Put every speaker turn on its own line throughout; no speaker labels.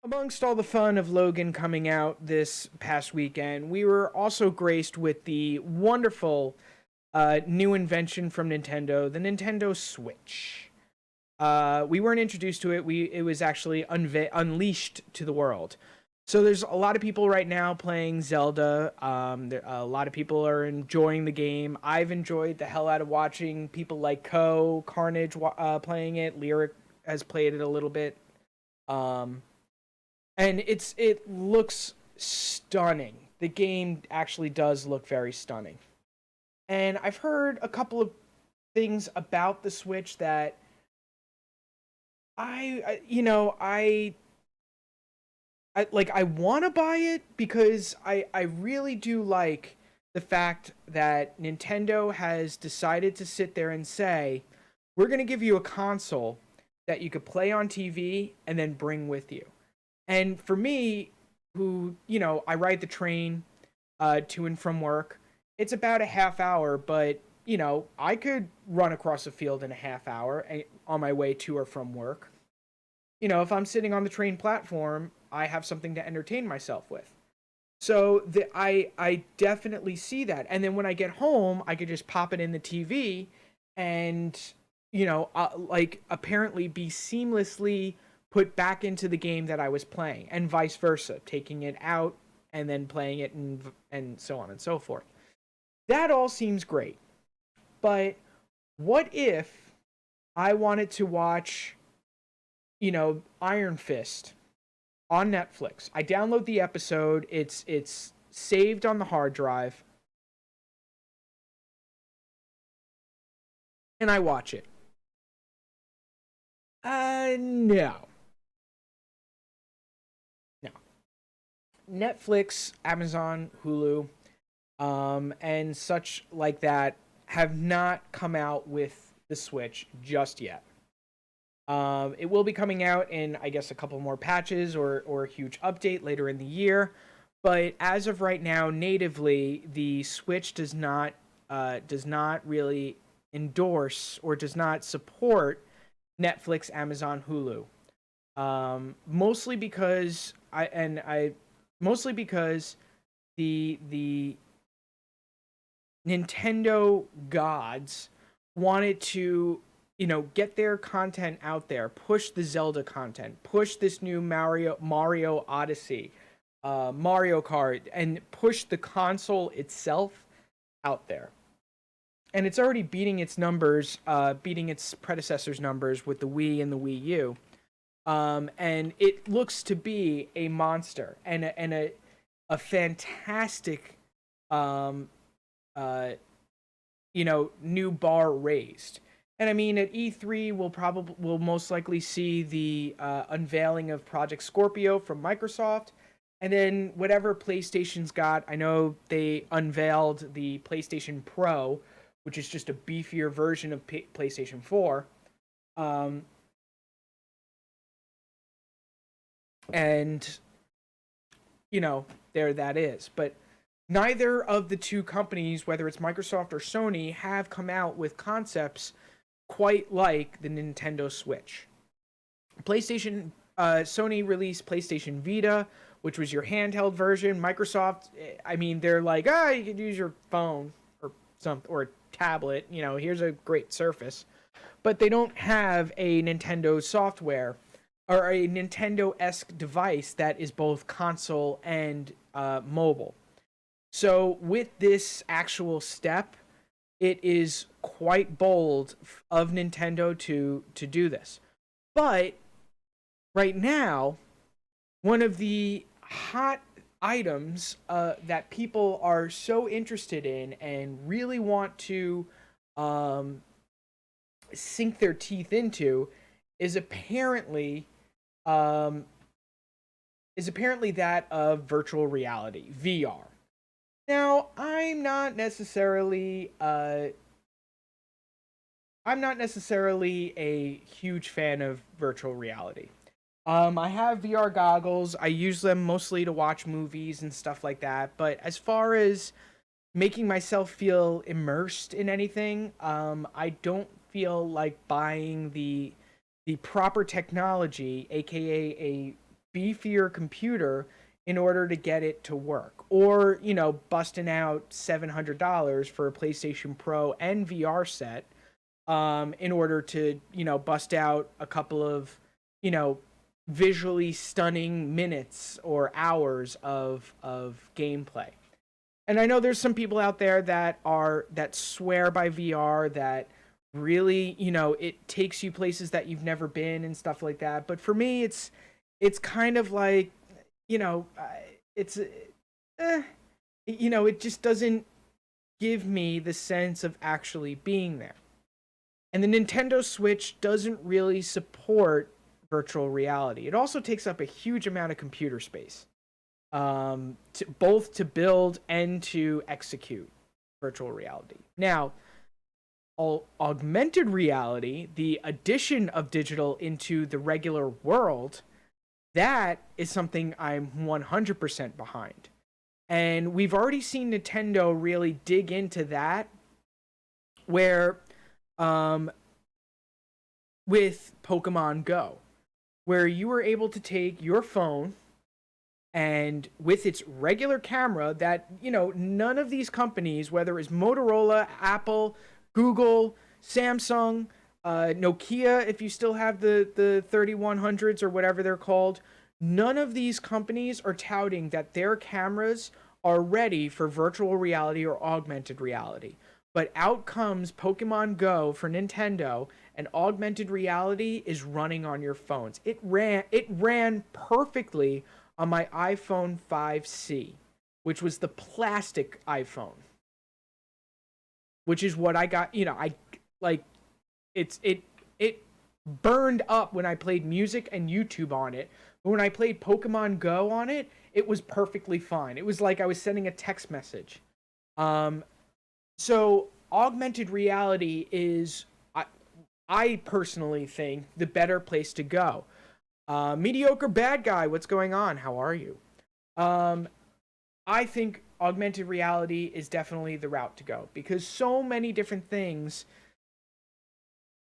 Amongst all the fun of Logan coming out this past weekend, we were also graced with the wonderful new invention from Nintendo, the Nintendo Switch. We weren't introduced to it. It was actually unleashed to the world. So there's a lot of people right now playing Zelda. A lot of people are enjoying the game. I've enjoyed the hell out of watching people like Carnage playing it. Lyric has played it a little bit. Um, and it looks stunning. The game actually does look very stunning. And I've heard a couple of things about the Switch that I you know, I like I want to buy it because I really do like the fact that Nintendo has decided to sit there and say, we're going to give you a console that you could play on TV and then bring with you. And for me, who, I ride the train to and from work, it's about a half hour, but, I could run across a field in a half hour on my way to or from work. If I'm sitting on the train platform, I have something to entertain myself with. So I definitely see that. And then when I get home, I could just pop it in the TV and, like apparently be seamlessly put back into the game that I was playing, and vice versa, taking it out and then playing it, and so on and so forth. That all seems great. But what if I wanted to watch, Iron Fist on Netflix? I download the episode, it's saved on the hard drive, and I watch it. No. No. Netflix, Amazon, Hulu, and such like that have not come out with the Switch just yet. It will be coming out in, I guess, a couple more patches or a huge update later in the year. But as of right now, natively, the Switch does not really endorse or does not support Netflix, Amazon, Hulu. Mostly because mostly because the Nintendo gods wanted to, get their content out there, push the Zelda content, push this new Mario Odyssey, Mario Kart, and push the console itself out there. And it's already beating its numbers, beating its predecessors' numbers with the Wii and the Wii U. And it looks to be a monster and a fantastic, um, uh, new bar raised. And I mean, at E3, we'll most likely see the unveiling of Project Scorpio from Microsoft, and then whatever PlayStation's got. I know they unveiled the PlayStation Pro, which is just a beefier version of PlayStation 4. Um, and there that is. But neither of the two companies, whether it's Microsoft or Sony, have come out with concepts quite like the Nintendo Switch. Sony released PlayStation Vita, which was your handheld version. Microsoft, I mean, they're like, you could use your phone or something or a tablet. Here's a great Surface, but they don't have a Nintendo software or a Nintendo-esque device that is both console and mobile. So with this actual step, it is quite bold of Nintendo to do this. But right now, one of the hot items that people are so interested in and really want to um, sink their teeth into is apparently um, that of virtual reality, VR. Now, I'm not necessarily a huge fan of virtual reality. I have VR goggles. I use them mostly to watch movies and stuff like that. But as far as making myself feel immersed in anything, I don't feel like buying the proper technology, aka a beefier computer in order to get it to work, or busting out $700 for a PlayStation Pro and VR set, in order to bust out a couple of you know visually stunning minutes or hours of gameplay. And I know there's some people out there that swear by VR, that really, it takes you places that you've never been and stuff like that. But for me, it's kind of like, you know, it's it just doesn't give me the sense of actually being there. And the Nintendo Switch doesn't really support virtual reality. It also takes up a huge amount of computer space, both to build and to execute virtual reality. Now, augmented reality, the addition of digital into the regular world, that is something I'm 100% behind. And we've already seen Nintendo really dig into that, where with Pokemon Go, where you were able to take your phone and with its regular camera that, none of these companies, whether it's Motorola, Apple, Google, Samsung, Nokia, if you still have the 3100s or whatever they're called, none of these companies are touting that their cameras are ready for virtual reality or augmented reality. But out comes Pokemon Go for Nintendo, and augmented reality is running on your phones. It ran perfectly on my iPhone 5C, which was the plastic iPhone, which is what I got. I like it burned up when I played music and YouTube on it. But when I played Pokemon Go on it, it was perfectly fine. It was like I was sending a text message. So augmented reality is, I personally think, the better place to go. Mediocre bad guy, what's going on? How are you? I think augmented reality is definitely the route to go, because so many different things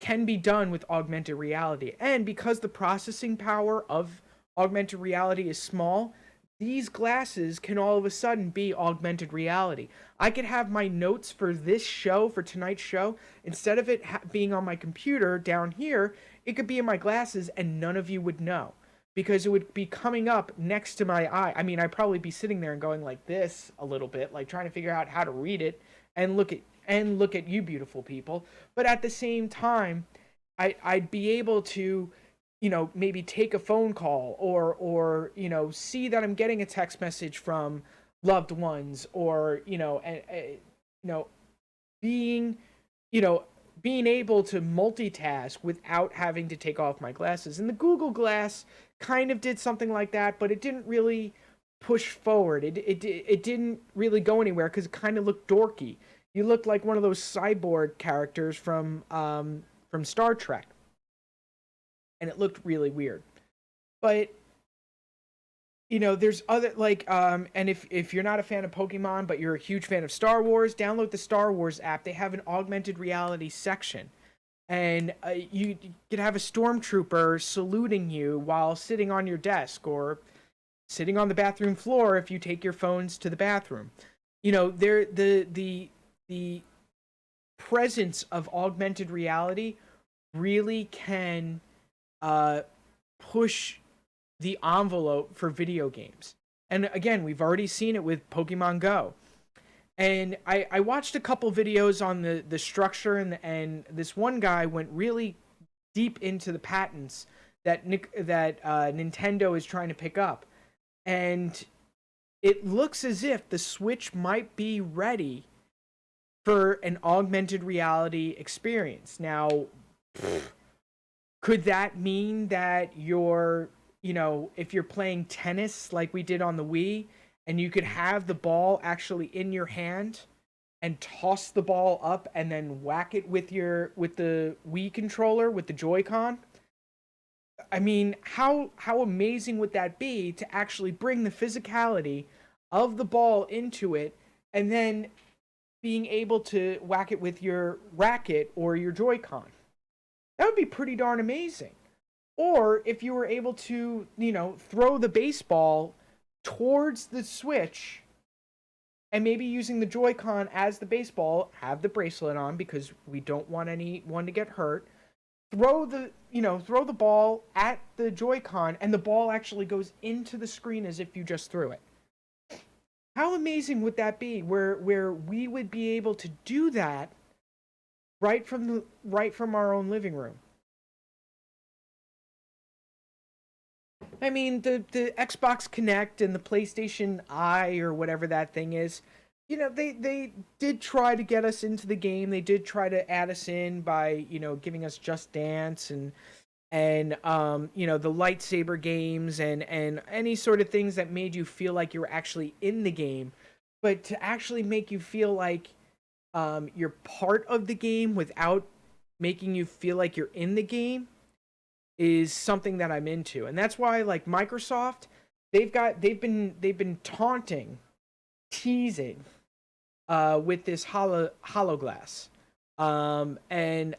can be done with augmented reality. And because the processing power of augmented reality is small, these glasses can all of a sudden be augmented reality. I could have my notes for this show, for tonight's show, instead of it being on my computer down here, it could be in my glasses and none of you would know, because it would be coming up next to my eye. I mean, I'd probably be sitting there and going like this a little bit, like trying to figure out how to read it and look at you beautiful people. But at the same time, I'd be able to maybe take a phone call, or see that I'm getting a text message from loved ones, or being being able to multitask without having to take off my glasses. And the Google Glass kind of did something like that, but it didn't really push forward. It didn't really go anywhere because it kind of looked dorky. You looked like one of those cyborg characters from Star Trek, and it looked really weird. But there's other, like, and if you're not a fan of Pokemon but you're a huge fan of Star Wars, download the Star Wars app. They have an augmented reality section, and you could have a stormtrooper saluting you while sitting on your desk or sitting on the bathroom floor if you take your phones to the bathroom. There the presence of augmented reality really can push the envelope for video games. And again, we've already seen it with Pokemon Go. And I watched a couple videos on the structure, and this one guy went really deep into the patents that Nintendo is trying to pick up. And it looks as if the Switch might be ready for an augmented reality experience. Now, could that mean that if you're playing tennis like we did on the Wii, and you could have the ball actually in your hand and toss the ball up and then whack it with the Wii controller, with the Joy-Con? I mean, how amazing would that be to actually bring the physicality of the ball into it, and then being able to whack it with your racket or your Joy-Con? That would be pretty darn amazing. Or if you were able to, throw the baseball towards the Switch and maybe using the Joy-Con as the baseball, have the bracelet on because we don't want anyone to get hurt. Throw the ball at the Joy-Con and the ball actually goes into the screen as if you just threw it. How amazing would that be? Where we would be able to do that right from our own living room. I mean, the Xbox Connect and the PlayStation Eye or whatever that thing is, they did try to get us into the game. They did try to add us in by, giving us Just Dance and the lightsaber games and any sort of things that made you feel like you were actually in the game. But to actually make you feel like you're part of the game without making you feel like you're in the game is something that I'm into. And that's why like Microsoft, they've been taunting, teasing with this hologlass. And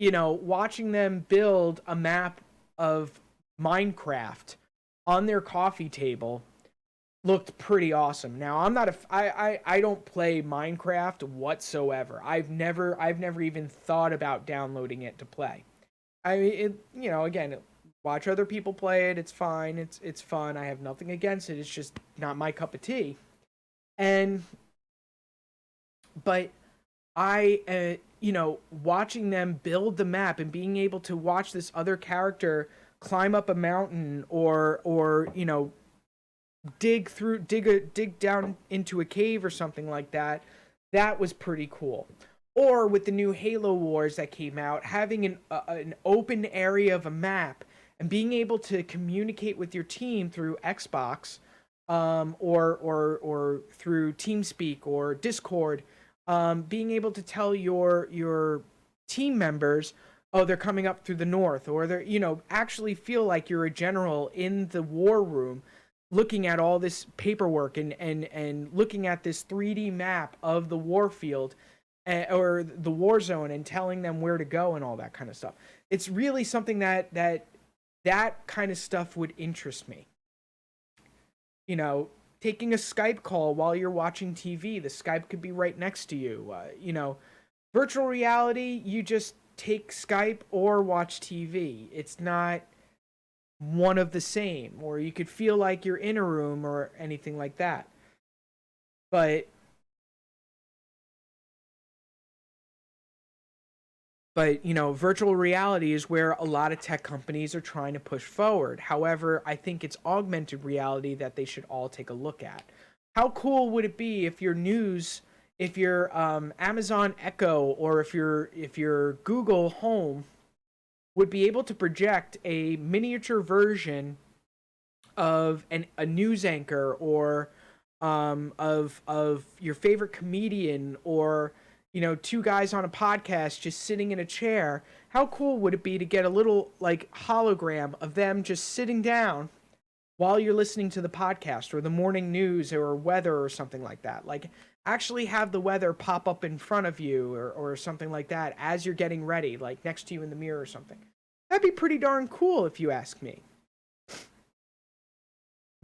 watching them build a map of Minecraft on their coffee table looked pretty awesome. Now I'm not a I don't play Minecraft whatsoever. I've never even thought about downloading it to play. I mean, again, watch other people play it. It's fine. It's fun. I have nothing against it. It's just not my cup of tea. And but watching them build the map and being able to watch this other character climb up a mountain or dig down into a cave or something like that, that was pretty cool. Or with the new Halo Wars that came out, having an open area of a map and being able to communicate with your team through Xbox, or through TeamSpeak or Discord, being able to tell your team members, oh, they're coming up through the north, or they're actually feel like you're a general in the war room, looking at all this paperwork and looking at this 3D map of the war field, or the war zone, and telling them where to go and all that kind of stuff. It's really something that kind of stuff would interest me. Taking a Skype call while you're watching TV, the Skype could be right next to you. Virtual reality, you just take Skype or watch TV. It's not one of the same, or you could feel like you're in a room or anything like that. But virtual reality is where a lot of tech companies are trying to push forward. However, I think it's augmented reality that they should all take a look at. How cool would it be if your news, if your Amazon Echo, or if your Google Home would be able to project a miniature version of a news anchor, or of your favorite comedian, or two guys on a podcast just sitting in a chair. How cool would it be to get a little like hologram of them just sitting down while you're listening to the podcast or the morning news or weather or something like that? Like, actually have the weather pop up in front of you, or something like that as you're getting ready, like next to you in the mirror or something. That'd be pretty darn cool if you ask me.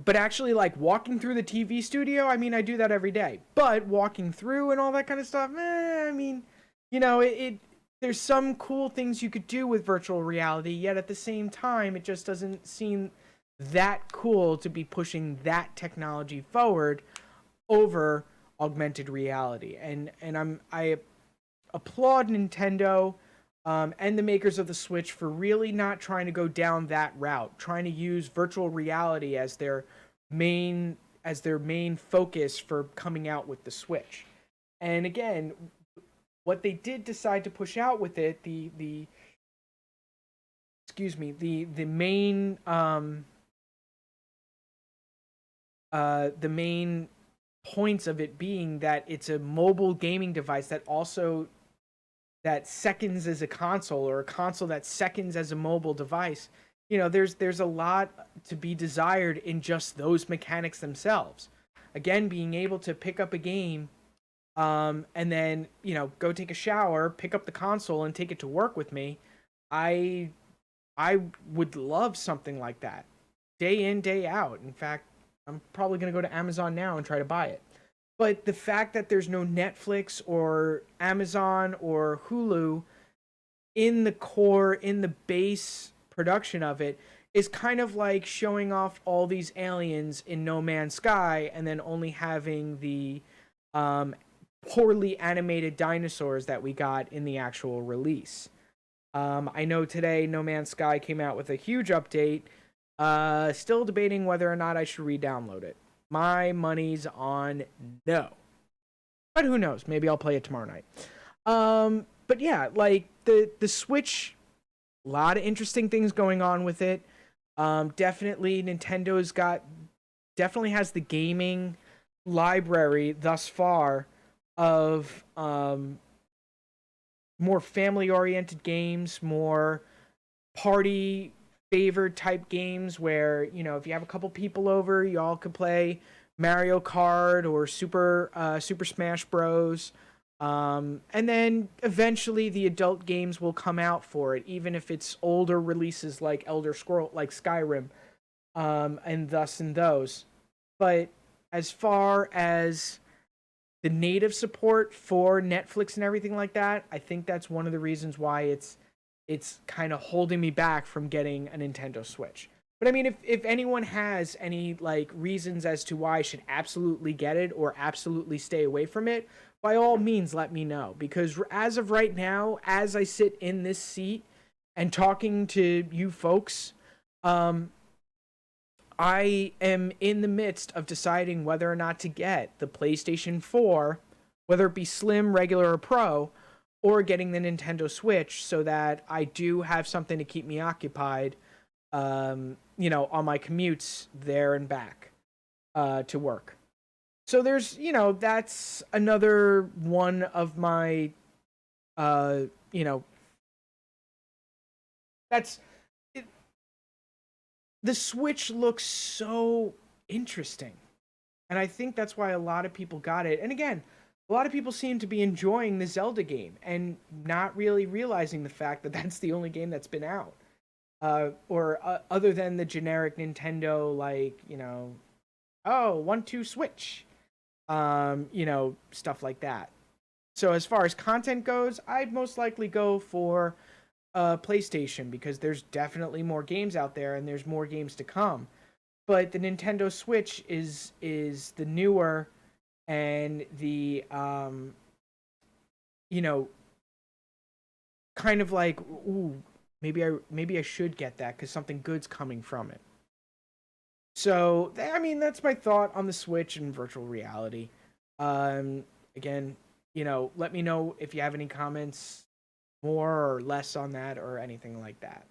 But actually, like walking through the TV studio, I mean, I do that every day. But walking through and all that kind of stuff, I mean, there's some cool things you could do with virtual reality, yet at the same time, it just doesn't seem that cool to be pushing that technology forward over augmented reality. And I applaud Nintendo, and the makers of the Switch for really not trying to go down that route, trying to use virtual reality main as their main focus for coming out with the Switch. And again, what they did decide to push out with it, the excuse me, the main points of it being that it's a mobile gaming device that seconds as a console, or a console that seconds as a mobile device. There's a lot to be desired in just those mechanics themselves. Again, being able to pick up a game, and then go take a shower, pick up the console, and take it to work with me. I I would love something like that, day in, day out. In fact, I'm probably going to go to Amazon now and try to buy it. But the fact that there's no Netflix or Amazon or Hulu in the core, in the base production of it, is kind of like showing off all these aliens in No Man's Sky and then only having the um, poorly animated dinosaurs that we got in the actual release. I know today No Man's Sky came out with a huge update. Still debating whether or not I should re-download it. My money's on no. But who knows? Maybe I'll play it tomorrow night. But yeah, like the Switch, a lot of interesting things going on with it. Definitely Nintendo's got definitely has the gaming library thus far of more family oriented games, more party favored type games where, you know, if you have a couple people over, you all could play Mario Kart or Super Smash Bros. And then eventually the adult games will come out for it, even if it's older releases like Elder Scroll, like Skyrim, and thus and those. But as far as the native support for Netflix and everything like that, I think that's one of the reasons why it's kind of holding me back from getting a Nintendo Switch. But I mean, if anyone has any like reasons as to why I should absolutely get it or absolutely stay away from it, by all means let me know, because as of right now, as I sit in this seat and talking to you folks, I am in the midst of deciding whether or not to get the PlayStation 4, whether it be Slim, regular, or Pro, or getting the Nintendo Switch so that I do have something to keep me occupied, you know, on my commutes there and back to work. So there's, you know, that's another one of my, you know, that's it, the Switch looks so interesting. And I think that's why a lot of people got it. And again, a lot of people seem to be enjoying the Zelda game and not really realizing the fact that that's the only game that's been out. Or other than the generic Nintendo, like, you know, oh, 1-2 Switch, you know, stuff like that. So as far as content goes, I'd most likely go for PlayStation because there's definitely more games out there and there's more games to come. But the Nintendo Switch is the newer and the you know, kind of like, ooh, maybe I should get that because something good's coming from it. So I mean that's my thought on the Switch and virtual reality. Again, you know, let me know if you have any comments more or less on that or anything like that.